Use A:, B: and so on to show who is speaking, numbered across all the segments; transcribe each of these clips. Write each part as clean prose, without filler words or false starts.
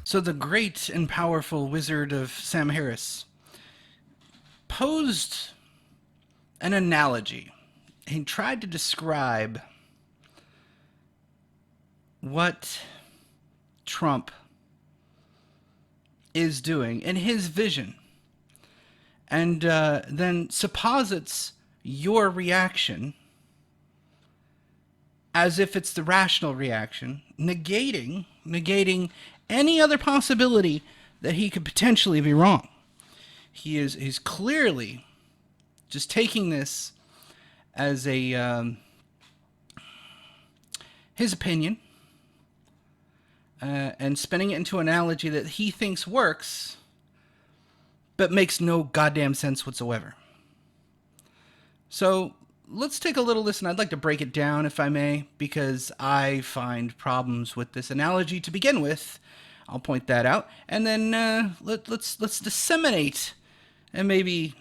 A: So the great and powerful wizard of Sam Harris posed an analogy. He tried to describe what Trump is doing in his vision, and then supposits your reaction as if it's the rational reaction, negating any other possibility that he could potentially be wrong. He's clearly just taking this as a his opinion, and spinning it into an analogy that he thinks works, but makes no goddamn sense whatsoever. So let's take a little listen. I'd like to break it down, if I may, because I find problems with this analogy to begin with. I'll point that out, and then let's disseminate, and maybe,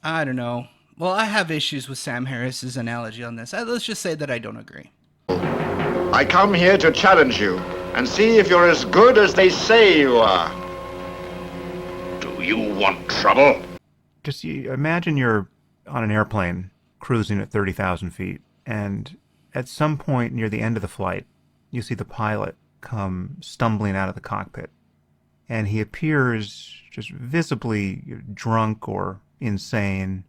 A: I don't know. Well, I have issues with Sam Harris's analogy on this. Let's just say that I don't agree.
B: I come here to challenge you and see if you're as good as they say you are. Do you want trouble?
C: Just imagine you're on an airplane cruising at 30,000 feet, and at some point near the end of the flight, you see the pilot come stumbling out of the cockpit, and he appears just visibly drunk or insane.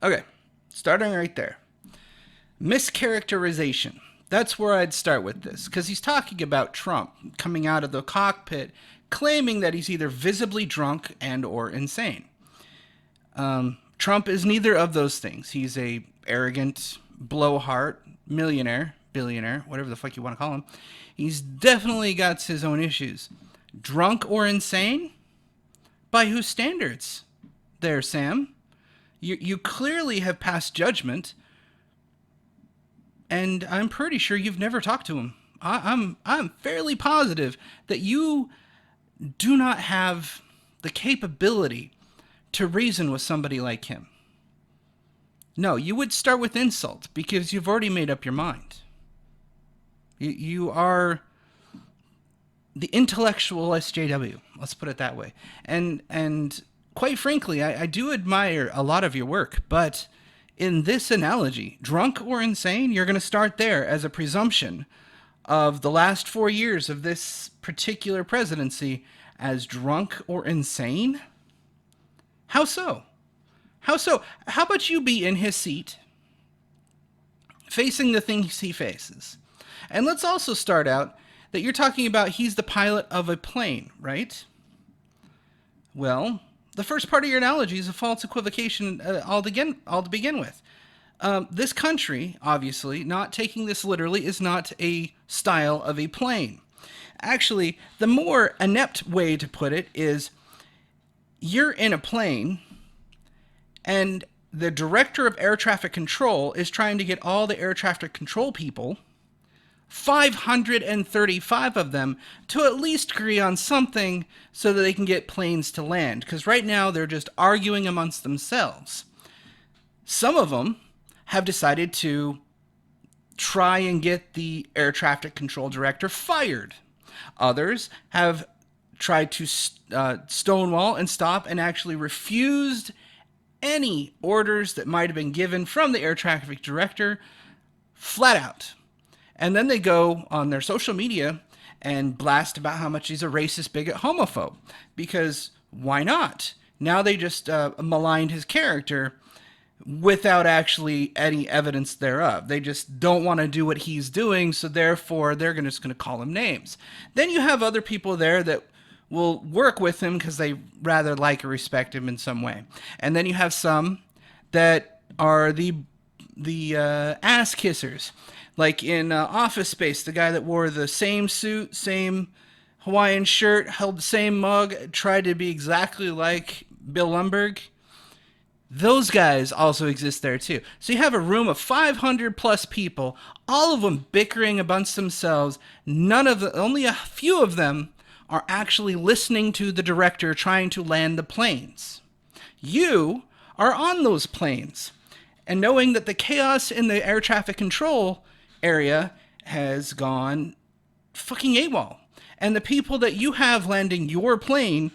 A: Okay, starting right there. Mischaracterization. That's where I'd start with this, because he's talking about Trump coming out of the cockpit claiming that he's either visibly drunk and or insane. Trump is neither of those things. He's a arrogant blowhard, millionaire, billionaire, whatever the fuck you want to call him. He's definitely got his own issues. Drunk or insane? By whose standards? There, Sam. You clearly have passed judgment, and I'm pretty sure you've never talked to him. I'm fairly positive that you do not have the capability to reason with somebody like him. No, you would start with insult because you've already made up your mind. You are the intellectual SJW. Let's put it that way. And quite frankly, I do admire a lot of your work, but in this analogy, drunk or insane, you're going to start there as a presumption of the last 4 years of this particular presidency as drunk or insane? How so? How so? How about you be in his seat, facing the things he faces? And let's also start out that you're talking about he's the pilot of a plane, right? Well, the first part of your analogy is a false equivocation all to begin with. This country, obviously, not taking this literally, is not a style of a plane. Actually, the more inept way to put it is you're in a plane and the director of air traffic control is trying to get all the air traffic control people, 535 of them, to at least agree on something so that they can get planes to land. Because right now they're just arguing amongst themselves. Some of them have decided to try and get the air traffic control director fired. Others have tried to stonewall and stop and actually refused any orders that might have been given from the air traffic director flat out. And then they go on their social media and blast about how much he's a racist, bigot, homophobe. Because why not? Now they just maligned his character without actually any evidence thereof. They just don't want to do what he's doing, so therefore they're just going to call him names. Then you have other people there that will work with him because they rather like or respect him in some way. And then you have some that are the ass kissers. Like in Office Space, the guy that wore the same suit, same Hawaiian shirt, held the same mug, tried to be exactly like Bill Lumbergh. Those guys also exist there too. So you have a room of 500 plus people, all of them bickering amongst themselves. Only a few of them are actually listening to the director trying to land the planes. You are on those planes, and knowing that the chaos in the air traffic control area has gone fucking AWOL. And the people that you have landing your plane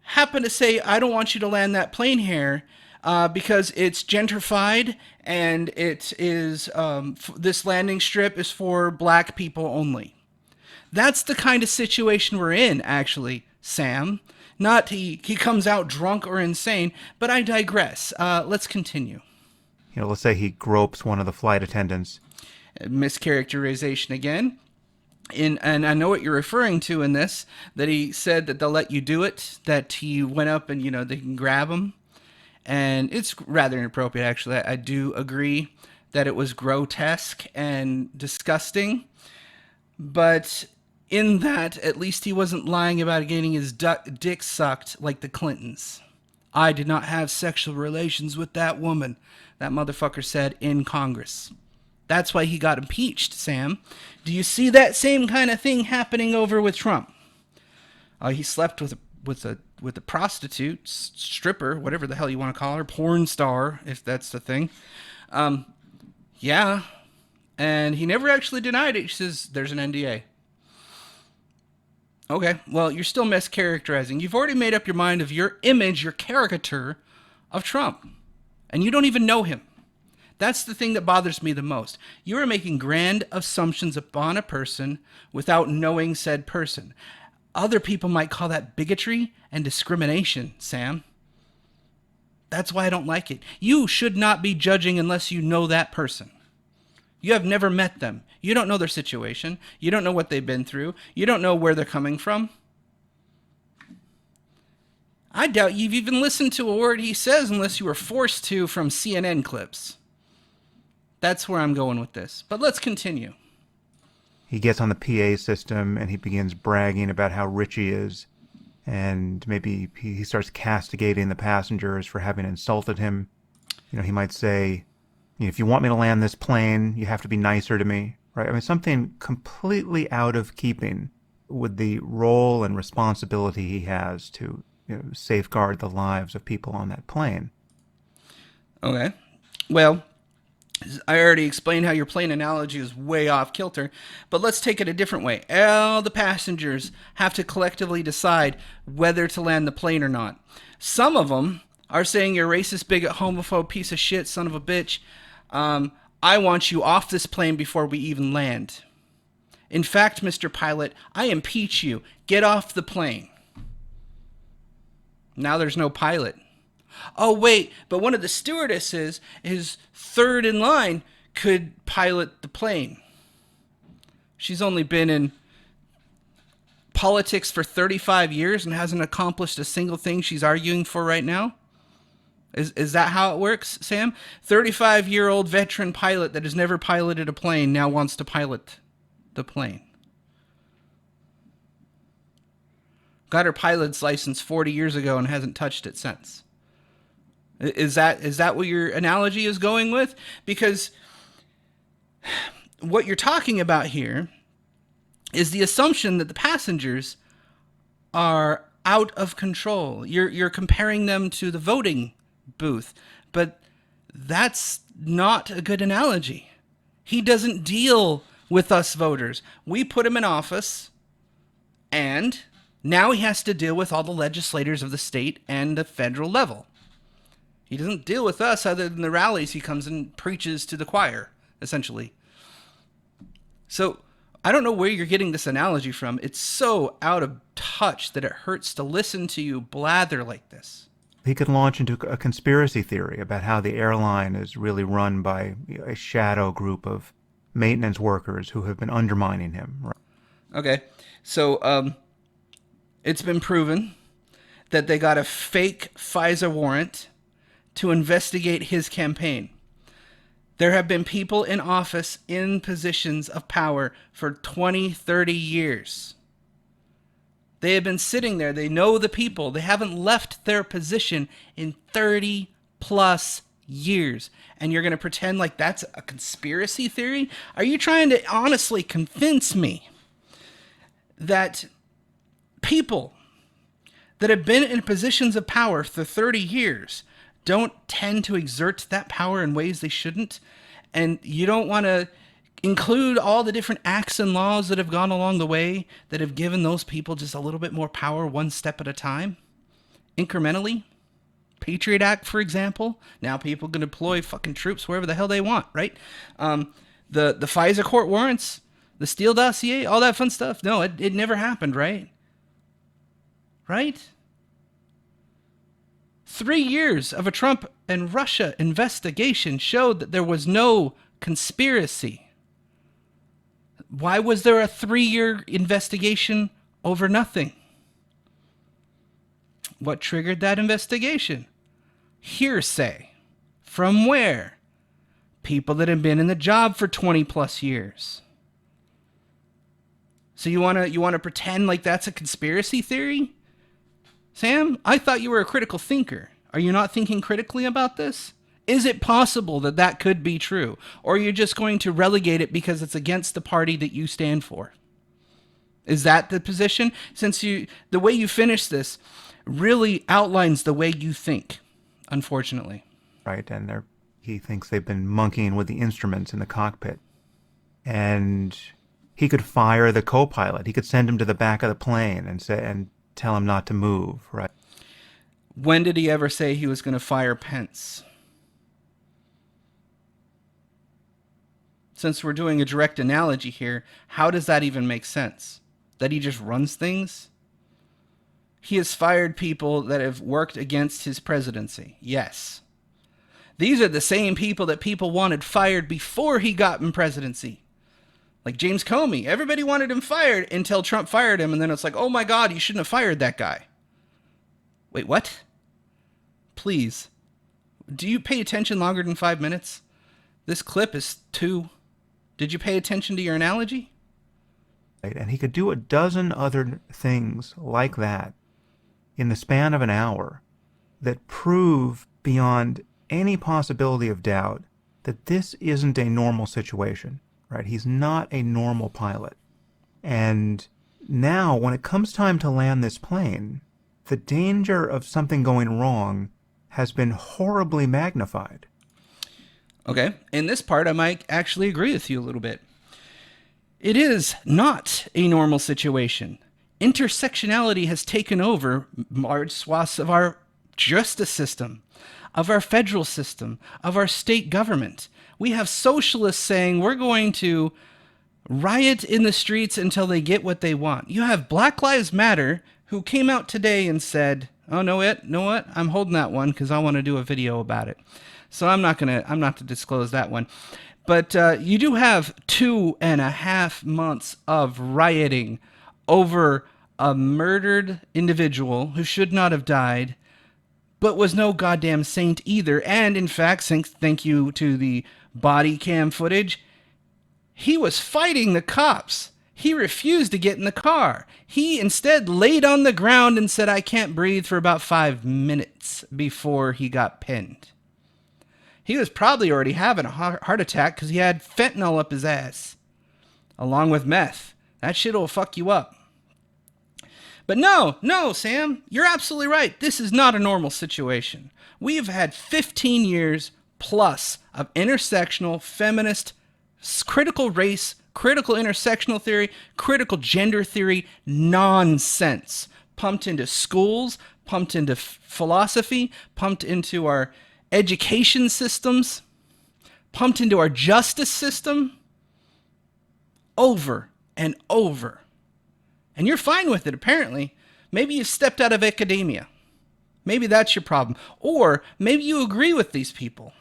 A: happen to say, I don't want you to land that plane here because it's gentrified and it is this landing strip is for black people only. That's the kind of situation we're in, actually, Sam. Not he comes out drunk or insane, but I digress. Let's continue.
C: Let's say he gropes one of the flight attendants.
A: Mischaracterization again. And I know what you're referring to in this, that he said that they'll let you do it, that he went up and, they can grab him. And it's rather inappropriate, actually. I do agree that it was grotesque and disgusting. But in that, at least he wasn't lying about getting his dick sucked like the Clintons. I did not have sexual relations with that woman, that motherfucker said in Congress. That's why he got impeached, Sam. Do you see that same kind of thing happening over with Trump? He slept with a prostitute, stripper, whatever the hell you want to call her, porn star, if that's the thing. Yeah. And he never actually denied it. He says, there's an NDA. Okay, well, you're still mischaracterizing. You've already made up your mind of your image, your caricature of Trump. And you don't even know him. That's the thing that bothers me the most. You are making grand assumptions upon a person without knowing said person. Other people might call that bigotry and discrimination, Sam. That's why I don't like it. You should not be judging unless you know that person. You have never met them. You don't know their situation. You don't know what they've been through. You don't know where they're coming from. I doubt you've even listened to a word he says unless you were forced to from CNN clips. That's where I'm going with this. But let's continue.
C: He gets on the PA system and he begins bragging about how rich he is. And maybe he starts castigating the passengers for having insulted him. He might say, if you want me to land this plane, you have to be nicer to me. Right? I mean, something completely out of keeping with the role and responsibility he has to safeguard the lives of people on that plane.
A: Okay. Well, I already explained how your plane analogy is way off kilter, but let's take it a different way. All the passengers have to collectively decide whether to land the plane or not. Some of them are saying you're a racist, bigot, homophobe, piece of shit, son of a bitch. I want you off this plane before we even land. In fact, Mr. Pilot, I impeach you. Get off the plane. Now there's no pilot. Oh, wait, but one of the stewardesses is third in line could pilot the plane. She's only been in politics for 35 years and hasn't accomplished a single thing she's arguing for right now. Is that how it works, Sam? 35-year-old veteran pilot that has never piloted a plane now wants to pilot the plane. Got her pilot's license 40 years ago and hasn't touched it since. Is that what your analogy is going with? Because what you're talking about here is the assumption that the passengers are out of control. You're comparing them to the voting booth, but that's not a good analogy. He doesn't deal with us voters. We put him in office, and now he has to deal with all the legislators of the state and the federal level. He doesn't deal with us other than the rallies he comes and preaches to the choir, essentially. So I don't know where you're getting this analogy from. It's so out of touch that it hurts to listen to you blather like this.
C: He could launch into a conspiracy theory about how the airline is really run by a shadow group of maintenance workers who have been undermining him. Right?
A: Okay, so it's been proven that they got a fake FISA warrant to investigate his campaign. There have been people in office in positions of power for 20, 30 years. They have been sitting there. They know the people. They haven't left their position in 30 plus years. And you're going to pretend like that's a conspiracy theory? Are you trying to honestly convince me that people that have been in positions of power for 30 years don't tend to exert that power in ways they shouldn't? And you don't want to include all the different acts and laws that have gone along the way that have given those people just a little bit more power one step at a time, incrementally. Patriot Act, for example. Now people can deploy fucking troops wherever the hell they want, right? The FISA court warrants, the Steele dossier, all that fun stuff. No, it never happened, right? Right? 3 years of a Trump and Russia investigation showed that there was no conspiracy. Why was there a 3-year investigation over nothing? What triggered that investigation? Hearsay. From where? People that have been in the job for 20 plus years. So you want to pretend like that's a conspiracy theory? Sam, I thought you were a critical thinker. Are you not thinking critically about this? Is it possible that that could be true? Or are you just going to relegate it because it's against the party that you stand for? Is that the position? Since the way you finish this really outlines the way you think, unfortunately.
C: Right, and he thinks they've been monkeying with the instruments in the cockpit. And he could fire the co-pilot. He could send him to the back of the plane and tell him not to move, right?
A: When did he ever say he was going to fire Pence? Since we're doing a direct analogy here, how does that even make sense? That he just runs things? He has fired people that have worked against his presidency. Yes. These are the same people that people wanted fired before he got in presidency. Like James Comey. Everybody wanted him fired until Trump fired him, and then it's like, oh my God, you shouldn't have fired that guy. Wait, what? Please. Do you pay attention longer than 5 minutes? This clip is 2. Did you pay attention to your analogy?
C: Right, and he could do a dozen other things like that in the span of an hour that prove beyond any possibility of doubt that this isn't a normal situation, right? He's not a normal pilot. And now, when it comes time to land this plane, the danger of something going wrong has been horribly magnified.
A: Okay, in this part, I might actually agree with you a little bit. It is not a normal situation. Intersectionality has taken over large swaths of our justice system, of our federal system, of our state government. We have socialists saying we're going to riot in the streets until they get what they want. You have Black Lives Matter, who came out today and said, oh, know what? I'm holding that one because I want to do a video about it. So I'm not to disclose that one. But you do have 2.5 months of rioting over a murdered individual who should not have died, but was no goddamn saint either. And in fact, thank you to the body cam footage, he was fighting the cops. He refused to get in the car. He instead laid on the ground and said, I can't breathe, for about 5 minutes before he got pinned. He was probably already having a heart attack because he had fentanyl up his ass, along with meth. That shit will fuck you up. But no, Sam, you're absolutely right. This is not a normal situation. We have had 15 years plus of intersectional, feminist, critical race, critical intersectional theory, critical gender theory nonsense pumped into schools, pumped into philosophy, pumped into our education systems, pumped into our justice system over and over. And you're fine with it, apparently. Maybe you've stepped out of academia. Maybe that's your problem. Or maybe you agree with these people,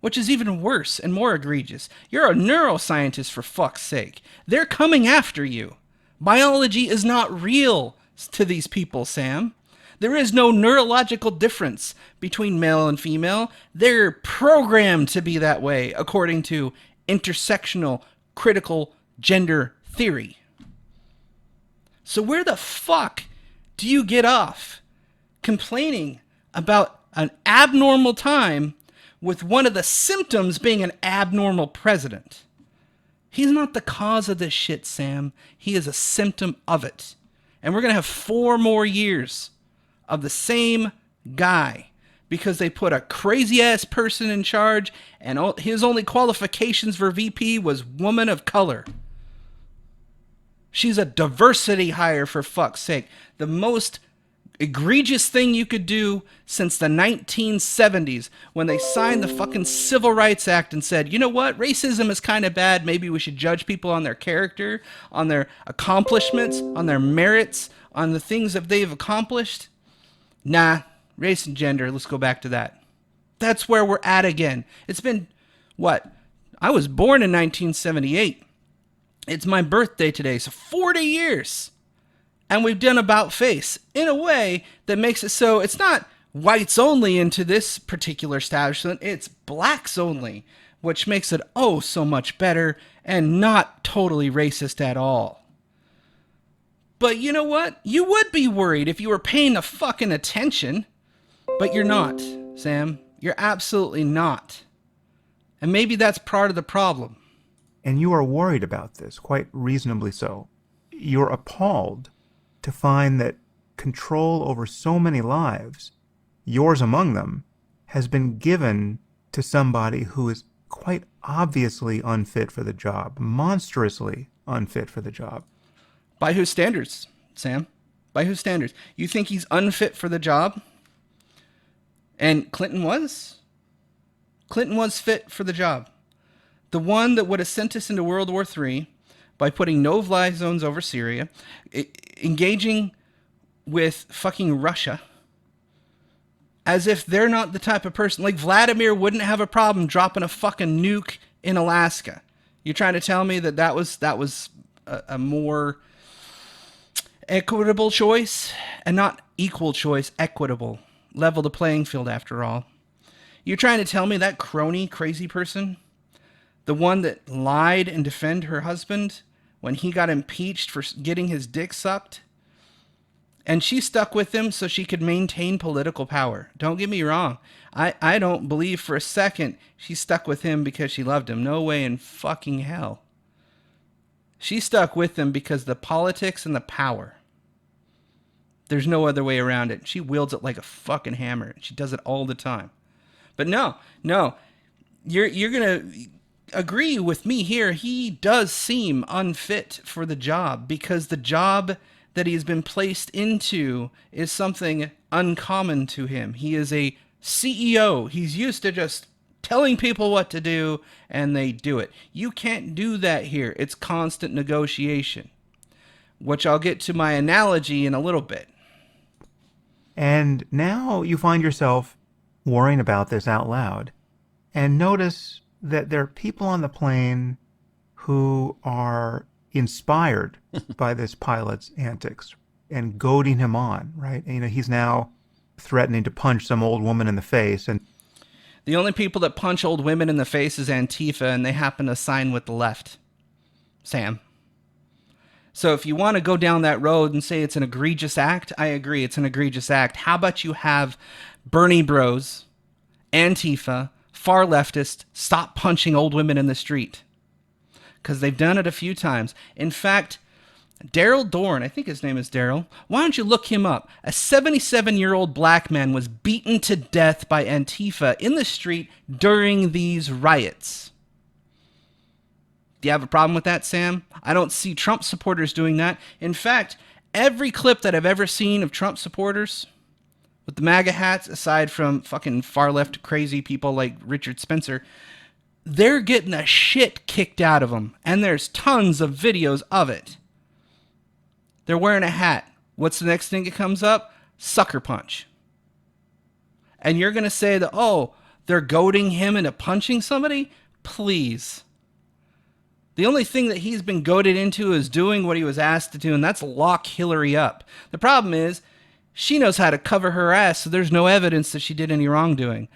A: which is even worse and more egregious. You're a neuroscientist, for fuck's sake. They're coming after you. Biology is not real to these people, Sam. There is no neurological difference between male and female. They're programmed to be that way, according to intersectional critical gender theory. So where the fuck do you get off complaining about an abnormal time with one of the symptoms being an abnormal president? He's not the cause of this shit, Sam. He is a symptom of it. And we're going to have 4 more years of the same guy because they put a crazy ass person in charge, and his only qualifications for VP was woman of color. She's a diversity hire, for fuck's sake. The most egregious thing you could do since the 1970s, when they signed the fucking Civil Rights Act and said, you know what, racism is kind of bad, maybe we should judge people on their character, on their accomplishments, on their merits, on the things that they've accomplished. Nah, race and gender, let's go back to that. That's where we're at again. It's been, what? I was born in 1978. It's my birthday today, so 40 years. And we've done about face in a way that makes it so it's not whites only into this particular establishment, it's blacks only, which makes it oh so much better and not totally racist at all. But you know what? You would be worried if you were paying the fucking attention. But you're not, Sam. You're absolutely not. And maybe that's part of the problem.
C: And you are worried about this, quite reasonably so. You're appalled to find that control over so many lives, yours among them, has been given to somebody who is quite obviously unfit for the job, monstrously unfit for the job.
A: By whose standards, Sam? By whose standards? You think he's unfit for the job? And Clinton was? Clinton was fit for the job. The one that would have sent us into World War III by putting no-fly zones over Syria, engaging with fucking Russia, as if they're not the type of person. Like, Vladimir wouldn't have a problem dropping a fucking nuke in Alaska. You're trying to tell me that was a more equitable choice? And not equal choice, equitable. Level the playing field, after all. You're trying to tell me that crony, crazy person, the one that lied and defended her husband when he got impeached for getting his dick sucked, and she stuck with him so she could maintain political power. Don't get me wrong. I don't believe for a second she stuck with him because she loved him. No way in fucking hell. She stuck with him because of the politics and the power. There's no other way around it. She wields it like a fucking hammer. She does it all the time. But no. You're going to agree with me here. He does seem unfit for the job because the job that he has been placed into is something uncommon to him. He is a CEO. He's used to just telling people what to do and they do it. You can't do that here. It's constant negotiation, which I'll get to my analogy in a little bit.
C: And now you find yourself worrying about this out loud and notice that there are people on the plane who are inspired by this pilot's antics and goading him on, right? And, he's now threatening to punch some old woman in the face. And
A: the only people that punch old women in the face is Antifa, and they happen to sign with the left, Sam. So if you want to go down that road and say it's an egregious act, I agree, it's an egregious act. How about you have Bernie Bros, Antifa, far leftists stop punching old women in the street? Because they've done it a few times. In fact, Daryl Dorn, I think his name is Daryl, why don't you look him up? A 77-year-old black man was beaten to death by Antifa in the street during these riots. Do you have a problem with that, Sam? I don't see Trump supporters doing that. In fact, every clip that I've ever seen of Trump supporters with the MAGA hats, aside from fucking far-left crazy people like Richard Spencer, they're getting the shit kicked out of them. And there's tons of videos of it. They're wearing a hat. What's the next thing that comes up? Sucker punch. And you're going to say that, oh, they're goading him into punching somebody? Please. The only thing that he's been goaded into is doing what he was asked to do, and that's lock Hillary up. The problem is, she knows how to cover her ass, so there's no evidence that she did any wrongdoing.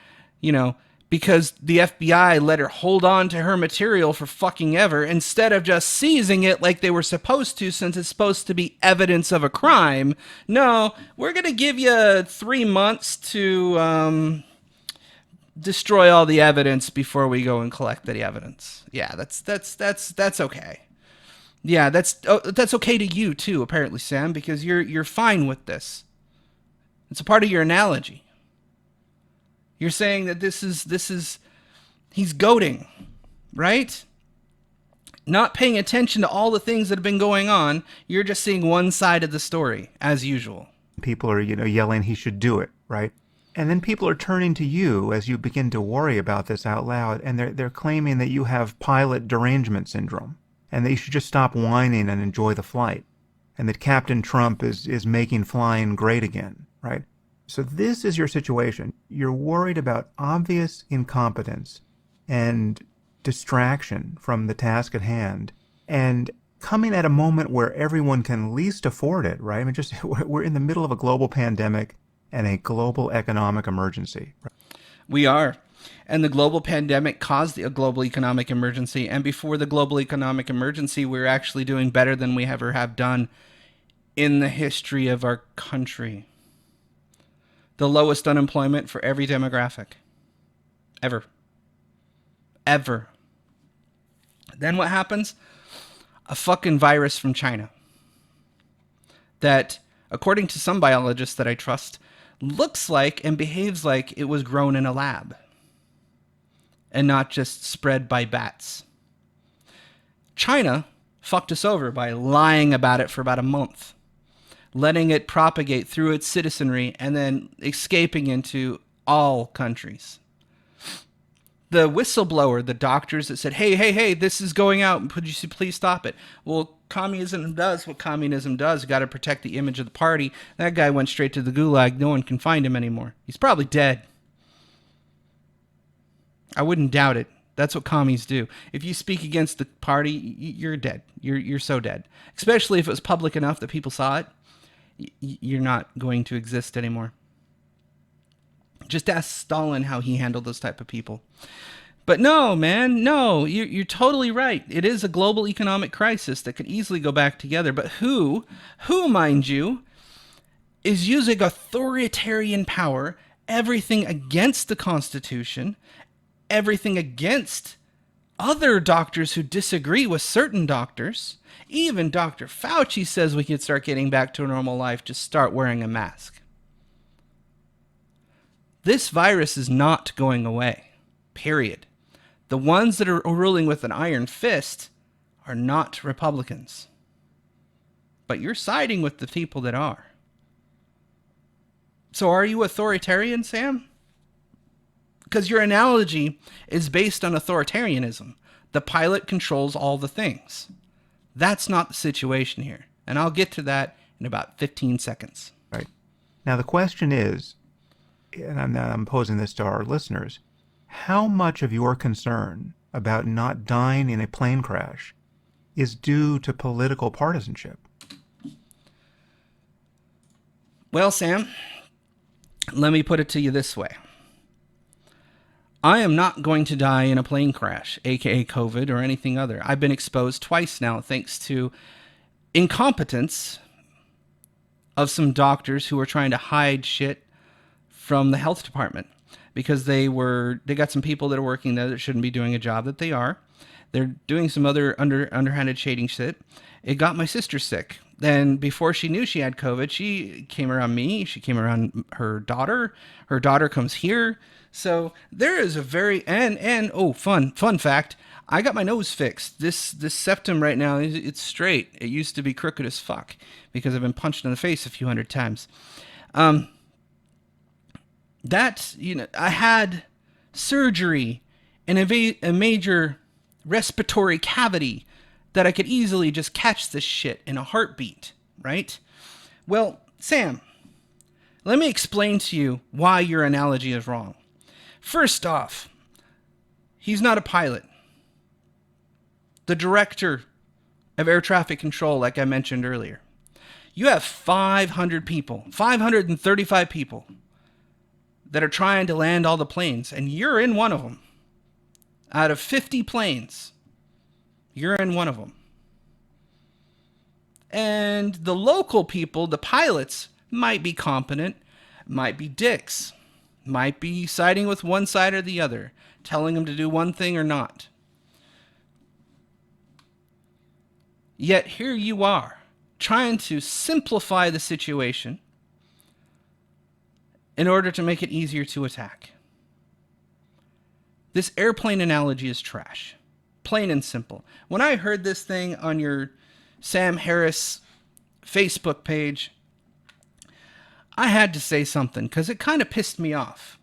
A: Because the FBI let her hold on to her material for fucking ever, instead of just seizing it like they were supposed to, since it's supposed to be evidence of a crime. No, we're going to give you 3 months to destroy all the evidence before we go and collect the evidence. Yeah, that's okay. Yeah, that's okay to you too, apparently, Sam, because you're fine with this. It's a part of your analogy. You're saying that he's goading, right? Not paying attention to all the things that have been going on. You're just seeing one side of the story, as usual.
C: People are, yelling he should do it, right? And then people are turning to you as you begin to worry about this out loud, and they're claiming that you have pilot derangement syndrome, and that you should just stop whining and enjoy the flight, and that Captain Trump is making flying great again, right? So this is your situation. You're worried about obvious incompetence and distraction from the task at hand, and coming at a moment where everyone can least afford it, right? I mean, just we're in the middle of a global pandemic and a global economic emergency.
A: We are. And the global pandemic caused a global economic emergency. And before the global economic emergency, we were actually doing better than we ever have done in the history of our country. The lowest unemployment for every demographic. Ever. Ever. Then what happens? A fucking virus from China that, according to some biologists that I trust, looks like and behaves like it was grown in a lab and not just spread by bats. China fucked us over by lying about it for about a month, letting it propagate through its citizenry and then escaping into all countries. The whistleblower, the doctors that said, hey, this is going out, could you please stop it? Well, communism does what communism does. You got to protect the image of the party. That guy went straight to the gulag. No one can find him anymore. He's probably dead. I wouldn't doubt it. That's what commies do. If you speak against the party, you're dead. You're so dead. Especially if it was public enough that people saw it. You're not going to exist anymore. Just ask Stalin how he handled those type of people. But no, man, no, you're totally right. It is a global economic crisis that could easily go back together. But who, mind you, is using authoritarian power, everything against the Constitution, everything against other doctors who disagree with certain doctors. Even Dr. Fauci says we can start getting back to a normal life, just start wearing a mask. This virus is not going away, period. The ones that are ruling with an iron fist are not Republicans. But you're siding with the people that are. So are you authoritarian, Sam? Because your analogy is based on authoritarianism. The pilot controls all the things. That's not the situation here. And I'll get to that in about 15 seconds.
C: Right. Now the question is, and I'm posing this to our listeners, how much of your concern about not dying in a plane crash is due to political partisanship?
A: Well, Sam, let me put it to you this way. I am not going to die in a plane crash, aka COVID or anything other. I've been exposed twice now thanks to incompetence of some doctors who are trying to hide shit from the health department because they got some people that are working there that shouldn't be doing a job that they are. They're doing some other underhanded shading shit. It got my sister sick. Then before she knew she had COVID, she came around me. She came around her daughter. Her daughter comes here. So there is a very, fun fact. I got my nose fixed. This septum right now, it's straight. It used to be crooked as fuck because I've been punched in the face a few hundred times. I had surgery in a major respiratory cavity that I could easily just catch this shit in a heartbeat, right? Well, Sam, let me explain to you why your analogy is wrong. First off, he's not a pilot. The director of air traffic control, like I mentioned earlier. You have 535 people that are trying to land all the planes, and you're in one of them. Out of 50 planes, you're in one of them. And the local people, the pilots, might be competent, might be dicks, might be siding with one side or the other, telling them to do one thing or not. Yet here you are, trying to simplify the situation in order to make it easier to attack. This airplane analogy is trash. Plain and simple. When I heard this thing on your Sam Harris Facebook page, I had to say something because it kind of pissed me off.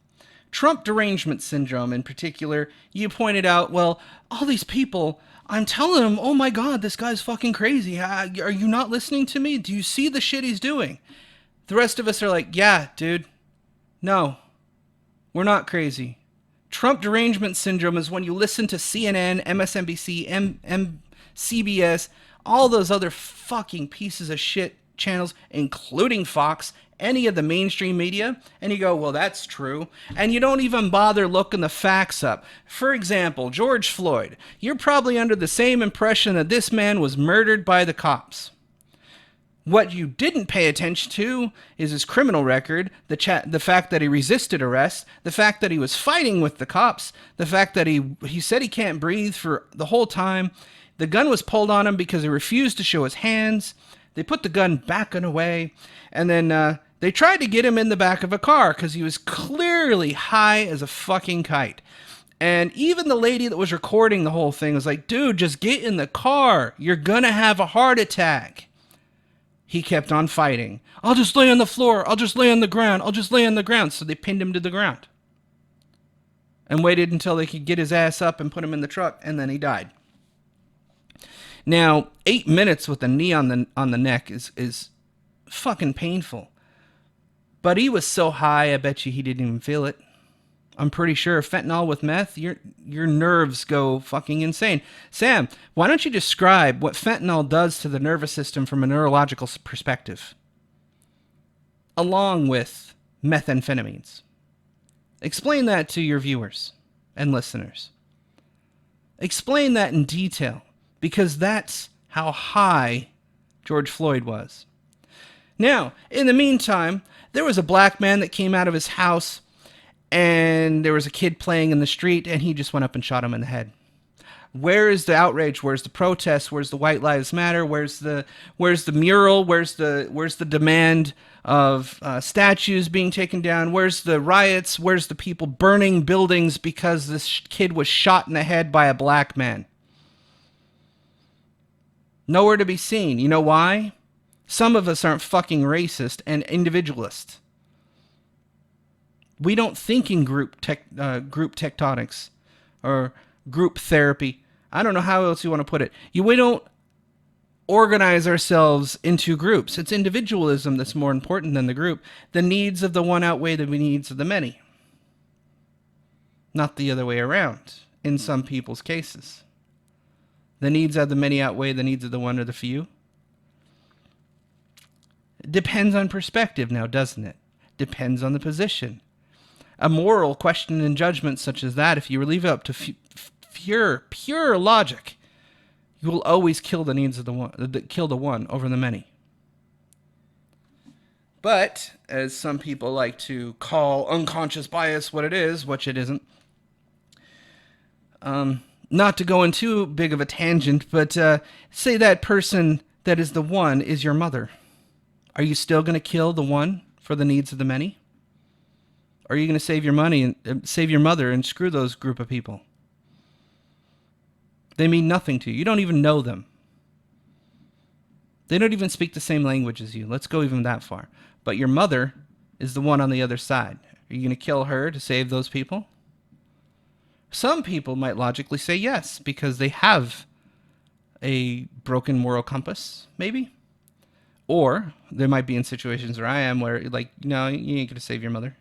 A: Trump derangement syndrome in particular, you pointed out, well, all these people, I'm telling them, oh my God, this guy's fucking crazy. Are you not listening to me? Do you see the shit he's doing? The rest of us are like, yeah, dude, no, we're not crazy. Trump derangement syndrome is when you listen to CNN, MSNBC, CBS, all those other fucking pieces of shit channels, including Fox, any of the mainstream media, and you go, well, that's true. And you don't even bother looking the facts up. For example, George Floyd. You're probably under the same impression that this man was murdered by the cops. What you didn't pay attention to is his criminal record, the fact that he resisted arrest, the fact that he was fighting with the cops, the fact that he said he can't breathe for the whole time. The gun was pulled on him because he refused to show his hands. They put the gun back and away, and then they tried to get him in the back of a car because he was clearly high as a fucking kite. And even the lady that was recording the whole thing was like, dude, just get in the car. You're gonna have a heart attack. He kept on fighting. I'll just lay on the floor. I'll just lay on the ground. I'll just lay on the ground. So they pinned him to the ground and waited until they could get his ass up and put him in the truck, and then he died. Now, 8 minutes with a knee on the neck is fucking painful. But he was so high, I bet you he didn't even feel it. I'm pretty sure fentanyl with meth, your nerves go fucking insane. Sam, why don't you describe what fentanyl does to the nervous system from a neurological perspective, along with methamphetamines? Explain that to your viewers and listeners. Explain that in detail, because that's how high George Floyd was. Now, in the meantime, there was a black man that came out of his house, and there was a kid playing in the street, and he just went up and shot him in the head. Where is the outrage? Where's the protest? Where's the White Lives Matter? Where's the mural? Where's the demand of statues being taken down? Where's the riots? Where's the people burning buildings because this kid was shot in the head by a black man? Nowhere to be seen. You know why? Some of us aren't fucking racist and individualist. We don't think in group tectonics or group therapy. I don't know how else you want to put it. We don't organize ourselves into groups. It's individualism that's more important than the group. The needs of the one outweigh the needs of the many. Not the other way around in some people's cases. The needs of the many outweigh the needs of the one or the few. It depends on perspective now, doesn't it? Depends on the position. A moral question and judgment such as that, if you leave it up to pure logic, you will always kill the needs of the one over the many. But as some people like to call unconscious bias what it is, which it isn't. Not to go in too big of a tangent, but say that person that is the one is your mother. Are you still going to kill the one for the needs of the many? Or are you going to save your money and save your mother and screw those group of people? They mean nothing to you. You don't even know them. They don't even speak the same language as you. Let's go even that far. But your mother is the one on the other side. Are you going to kill her to save those people? Some people might logically say yes, because they have a broken moral compass, maybe. Or they might be in situations where I am where, like, no, you ain't going to save your mother.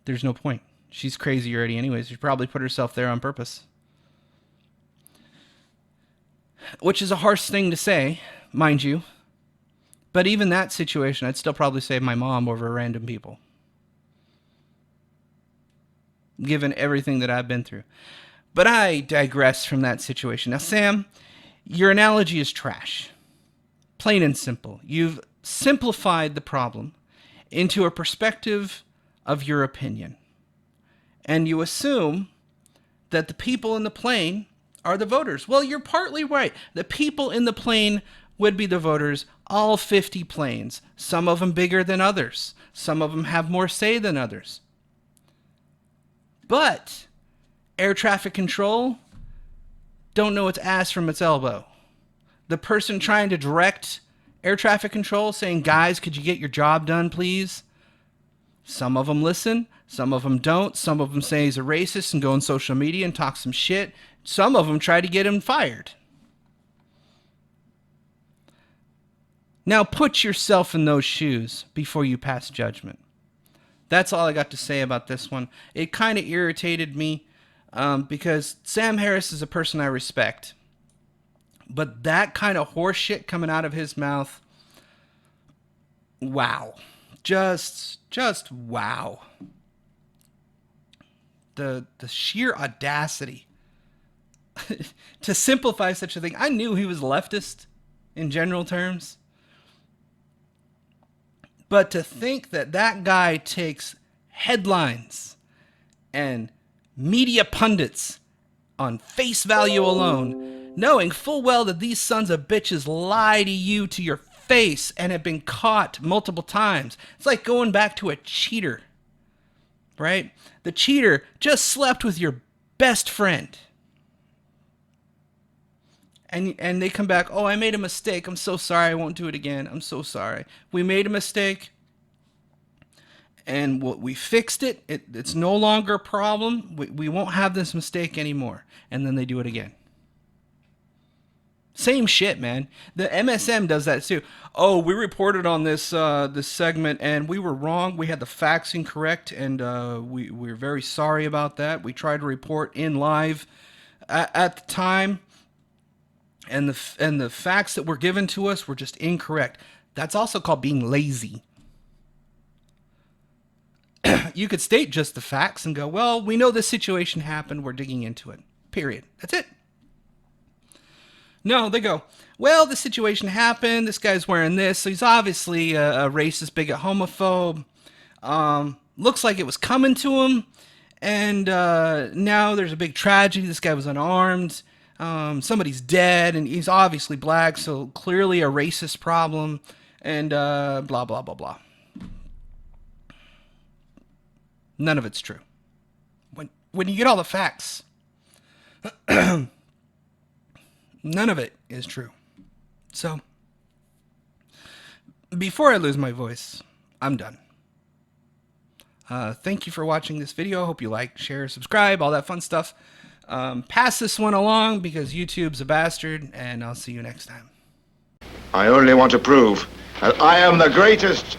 A: There's no point. She's crazy already anyways. She probably put herself there on purpose. Which is a harsh thing to say, mind you. But even that situation, I'd still probably save my mom over random people. Given everything that I've been through. But I digress from that situation. Now, Sam, your analogy is trash. Plain and simple. You've simplified the problem into a perspective of your opinion. And you assume that the people in the plane are the voters. Well, you're partly right. The people in the plane would be the voters, all 50 planes. Some of them bigger than others. Some of them have more say than others. But air traffic control don't know its ass from its elbow. The person trying to direct air traffic control saying, guys, could you get your job done, please? Some of them listen. Some of them don't. Some of them say he's a racist and go on social media and talk some shit. Some of them try to get him fired. Now put yourself in those shoes before you pass judgment. That's all I got to say about this one. It kind of irritated me because Sam Harris is a person I respect. But that kind of horse shit coming out of his mouth, wow. Just wow. The sheer audacity to simplify such a thing. I knew he was leftist in general terms. But to think that that guy takes headlines and media pundits on face value alone, knowing full well that these sons of bitches lie to you to your face and have been caught multiple times. It's like going back to a cheater, right? The cheater just slept with your best friend. And they come back, oh, I made a mistake. I'm so sorry. I won't do it again. I'm so sorry. We made a mistake. And we fixed it. It's no longer a problem. We won't have this mistake anymore. And then they do it again. Same shit, man. The MSM does that too. Oh, we reported on this segment and we were wrong. We had the facts incorrect, and we're very sorry about that. We tried to report in live at the time, and the facts that were given to us were just incorrect. That's also called being lazy. You could state just the facts and go, well, we know this situation happened. We're digging into it. Period. That's it. No, they go, well, the situation happened. This guy's wearing this. So he's obviously a racist, bigot, homophobe. Looks like it was coming to him. And now there's a big tragedy. This guy was unarmed. Somebody's dead. And he's obviously black. So clearly a racist problem. And blah, blah, blah, blah. None of it's true. When you get all the facts, none of it is true. So, before I lose my voice, I'm done. Thank you for watching this video. Hope you like, share, subscribe, all that fun stuff. Pass this one along because YouTube's a bastard, and I'll see you next time.
B: I only want to prove that I am the greatest.